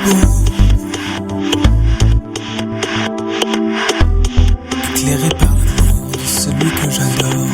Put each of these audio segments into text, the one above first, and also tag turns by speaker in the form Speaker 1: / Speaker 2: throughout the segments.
Speaker 1: beau, éclairé par l'amour de celui que j'adore.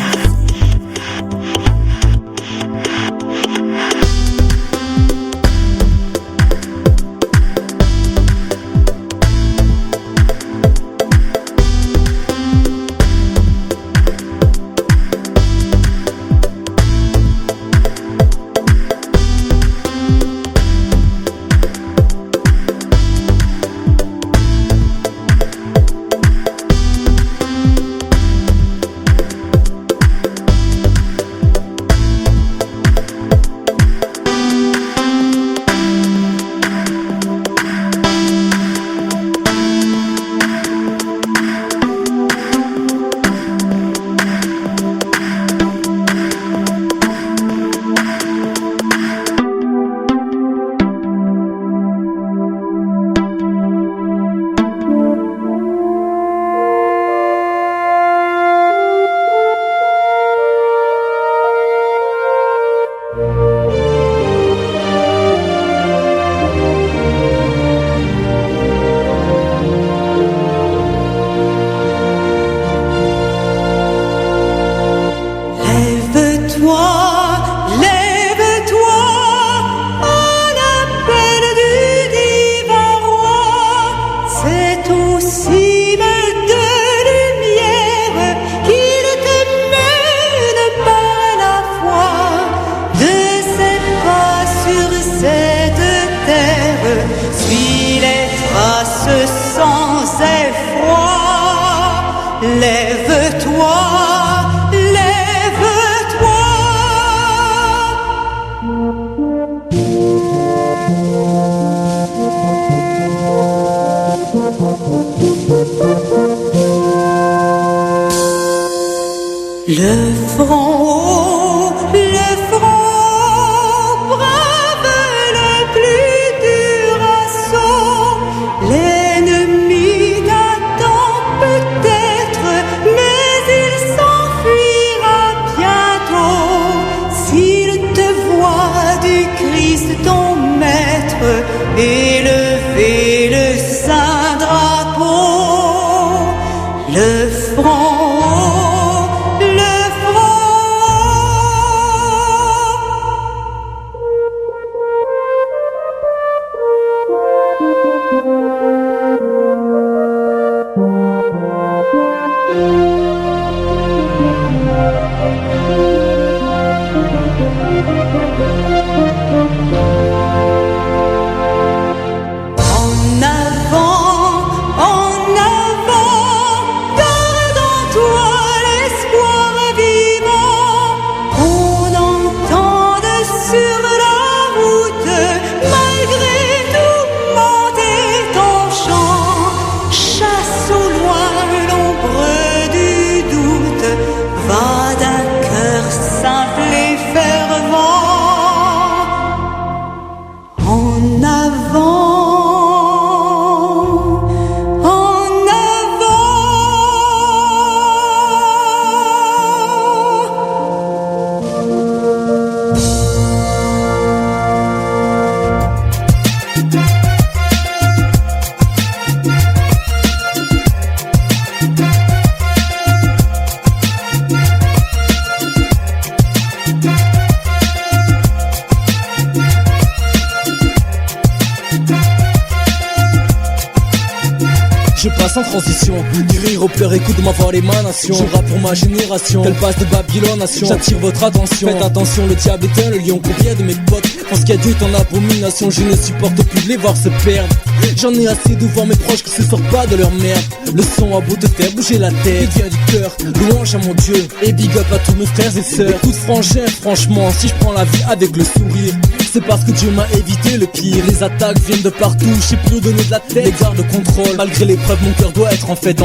Speaker 2: Suis les traces sans effroi. Lève-toi, lève-toi. Le front haut, le front brave, le plus dur assaut. L'ennemi t'attend peut-être, mais il s'enfuira bientôt. S'il te voit du Christ ton maître, élever le saint drapeau. Le front
Speaker 3: Je passe en transition, du rire aux pleurs, écoute ma voix l'émanation. Je rappe pour ma génération, qu'elle passe de Babylone nation. J'attire votre attention, faites attention, le diable est un le lion. Combien de mes potes pensent qu'il y a Dieu est en abomination. Je ne supporte plus de les voir se perdre. J'en ai assez de voir mes proches qui se sortent pas de leur merde. Le son a beau te faire bouger la tête, il vient du cœur, louange à mon Dieu. Et big up à tous mes frères et sœurs. Écoute frangin, franchement, si je prends la vie avec le sourire, c'est parce que Dieu m'a évité le pire. Les attaques viennent de partout, je sais plus où donner de la tête. Les gardes contrôle, malgré l'épreuve mon cœur doit être en fait.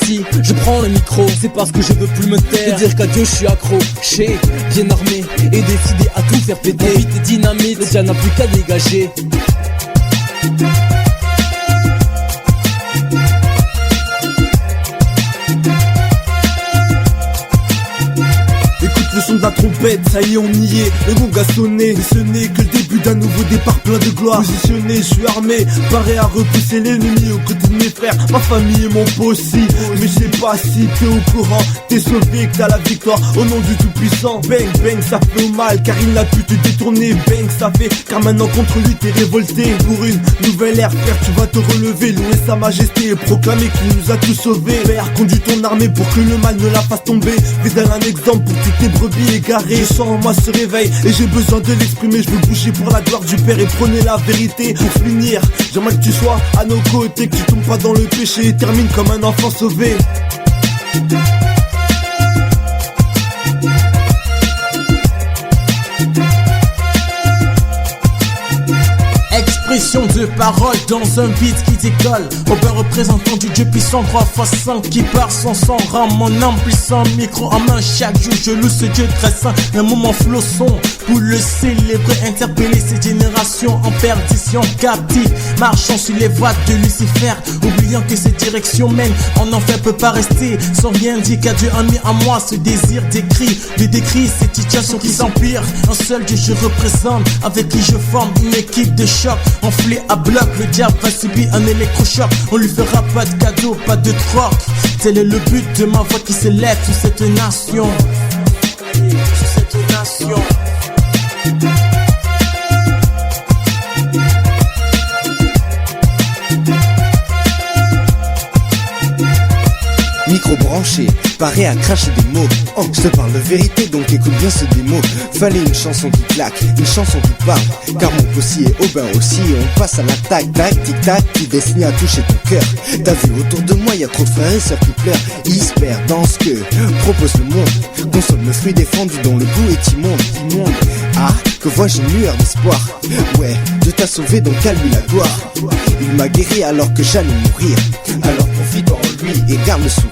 Speaker 3: Si je prends le micro, c'est parce que je veux plus me taire. Te dire qu'à Dieu je suis accro, j'ai bien armé et décidé à tout faire péter. Vite et dynamite, le diable n'a plus qu'à dégager.
Speaker 4: Écoute le son de la trompe répète, ça y est on y est, le gong a sonné. Mais ce n'est que le début d'un nouveau départ plein de gloire. Positionné, je suis armé, paré à repousser l'ennemi aux côtés de mes frères, ma famille et mon pot aussi. Mais je sais pas si t'es au courant, t'es sauvé que t'as la victoire au nom du tout-puissant. Bang bang ça fait mal car il n'a pu te détourner. Bang ça fait car maintenant contre lui t'es révolté. Pour une nouvelle ère frère tu vas te relever, louer sa majesté et proclamer qu'il nous a tous sauvés. Père conduis ton armée pour que le mal ne la fasse tomber. Fais un exemple pour toutes tes brebis égarées. Je sens en moi ce réveil et j'ai besoin de l'exprimer. Je veux bouger pour la gloire du Père et prôner la vérité. Pour finir, j'aimerais que tu sois à nos côtés, que tu tombes pas dans le péché et termine comme un enfant sauvé.
Speaker 3: Expression de parole dans un beat qui décolle. Aubin représentant du Dieu puissant 3x5 qui part sans sang, rend mon âme puissant. Micro en main chaque jour je loue ce Dieu très saint. Un moment flosson pour le célébrer, interpeller ces générations en perdition, captives, marchant sur les voies de Lucifer, oubliant que ces directions mènent en enfer. Peut pas rester sans rien dire qu'à Dieu a mis en moi ce désir d'écrit, de décrire cette situation qui s'empire. Un seul Dieu je représente, avec qui je forme une équipe de choc. Enflé à bloc, le diable va subir un électrochoc. On lui fera pas de cadeau, pas de troc. Tel est le but de ma voix qui s'élève sur cette nation. Sur cette nation.
Speaker 5: Micro branché, paré à cracher des mots. Oh, je te parle de vérité, donc écoute bien ce démo. Fallait une chanson qui claque, une chanson qui parle. Car mon possi est Aubin aussi, et on passe à l'attaque. Tac, tic tac, qui destine à toucher ton cœur. T'as vu autour de moi, y a trop de frères et sœurs qui pleurent. Ils se perdent dans ce que propose le monde. Consomme le fruit défendu dont le goût est immonde. Ah, que vois-je une lueur d'espoir. Ouais, Dieu t'a sauvé, donc à lui la gloire. Il m'a guéri alors que j'allais mourir. Alors profite en lui et garde le sourire.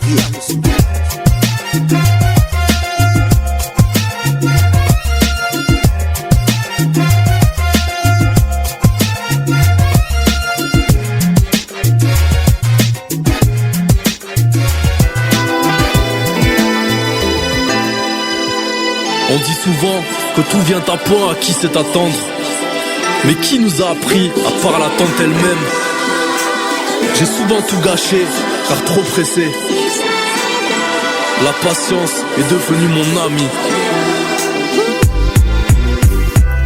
Speaker 6: On dit souvent que tout vient à point à qui sait attendre. Mais qui nous a appris à part l'attente elle-même? J'ai souvent tout gâché, car trop pressé. La patience est devenue mon ami.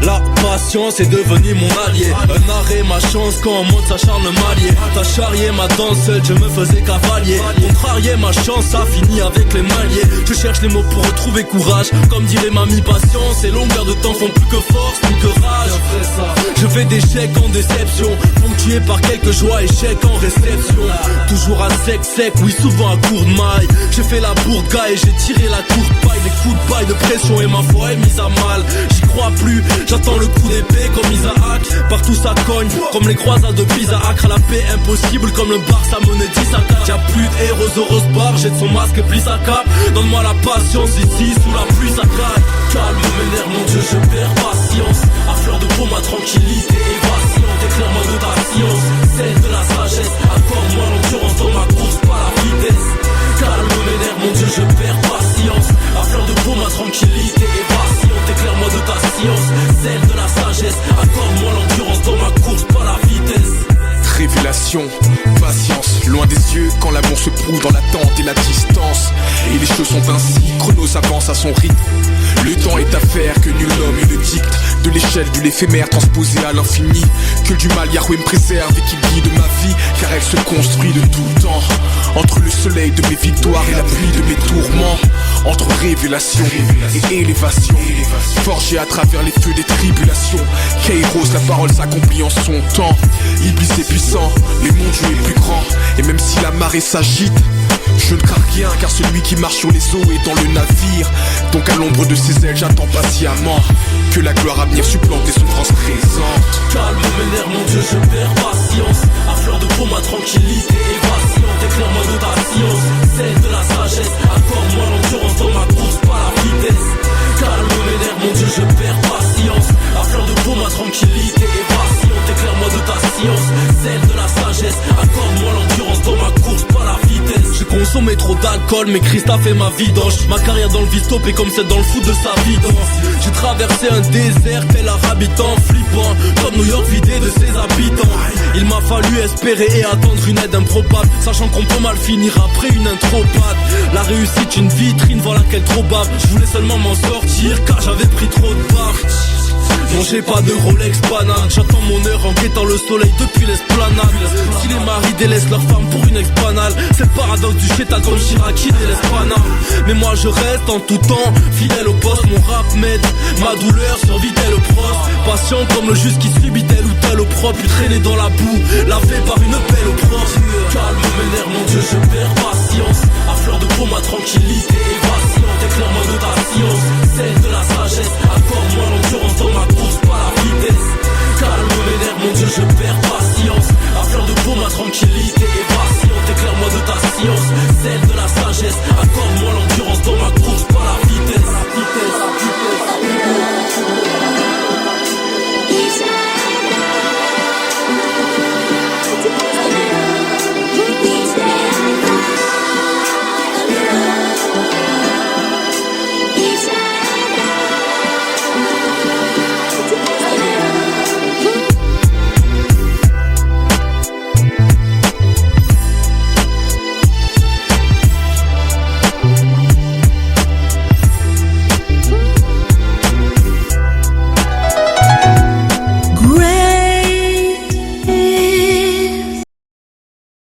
Speaker 6: La patience est devenue mon allié. Un arrêt, ma chance quand on monte s'acharne m'allier. T'as charrié ma danse, seule je me faisais cavalier. Contrarié ma chance, ça finit avec les mailliers. Je cherche les mots pour retrouver courage. Comme dirait mamie, patience et longueur de temps font plus que force, plus que rage. Je fais des chèques en déception, ponctué par quelques joies, échecs en réception. Toujours à sec, oui souvent à court de maille. J'ai fait la bourde gars et j'ai tiré la courte paille. Des coups de paille de pression et ma foi est mise à mal. J'y crois plus, j'attends le coup d'épée comme Isaac. Partout ça cogne, comme les croisades de Pisa. Accra la paix impossible comme le Barça menait 10 à 4. Y'a plus de héros au rose bar, jette son masque et plie sa cape. Donne-moi la patience ici, sous la pluie ça craque. Calme mes nerfs mon Dieu, je perds patience. À fleur de peau ma tranquillité est vacillante. Éclaire-moi de ta science, celle de la sagesse. Accorde-moi l'endurance dans ma course, pas la vitesse. Calme mes nerfs mon Dieu, je perds patience. À fleur de peau ma tranquillité est vacillante. Éclaire-moi de ta science, celle de la sagesse. Accorde-moi l'endurance dans ma course, pas la vitesse.
Speaker 7: Révélation, patience, loin des yeux quand l'amour se prouve dans l'attente et la distance. Et les choses sont ainsi, Chronos avance à son rythme. Le temps est affaire que nul homme ne dicte. De l'échelle de l'éphémère transposée à l'infini. Que du mal Yahweh me préserve et qu'il guide ma vie. Car elle se construit de tout le temps. Entre le soleil de mes victoires et la pluie de mes tourments. Entre révélation et élévation. Forgé à travers les feux des tribulations. Kairos, la parole s'accomplit en son temps. Iblis est puissant, mais mon Dieu est plus grand. Et même si la marée s'agite, je ne crains rien, car celui qui marche sur les eaux est dans le navire. Donc à l'ombre de ses ailes j'attends patiemment que la gloire à venir supplante les souffrances présentes.
Speaker 6: Calme mes nerfs mon Dieu, je perds patience. À fleur de peau ma tranquillité est vacillante. Éclaire-moi de ta science, celle de la sagesse. Accorde-moi l'endurance dans ma course, pas la vitesse. Calme mes nerfs mon Dieu, je perds patience. À fleur de peau ma tranquillité est vacillante. Éclaire-moi de ta science, celle de la sagesse. Accorde-moi l'endurance dans ma course, pas la vitesse. Je consommé trop d'alcool, mais Christophe fait ma vidange. Ma carrière dans le vistop est comme celle dans le foot de sa vidance. J'ai traversé un désert tel un habitant flippant, comme New York vidé de ses habitants. Il m'a fallu espérer et attendre une aide improbable, sachant qu'on peut mal finir après une intropade. La réussite une vitrine, voilà qu'elle trop bave. Je voulais seulement m'en sortir car j'avais pris trop de baffes. Non j'ai pas de Rolex banane, j'attends mon heure en guettant le soleil depuis l'esplanade. Si les maris délaissent leur femme pour une ex-banale, c'est le paradoxe du chétan comme Chirac qui délaisse Paname. Mais moi je reste en tout temps, fidèle au poste, mon rap m'aide. Ma douleur survit tel au prost, patient comme le juste qui subit tel ou tel opprobre. Puis traîné dans la boue, lavé par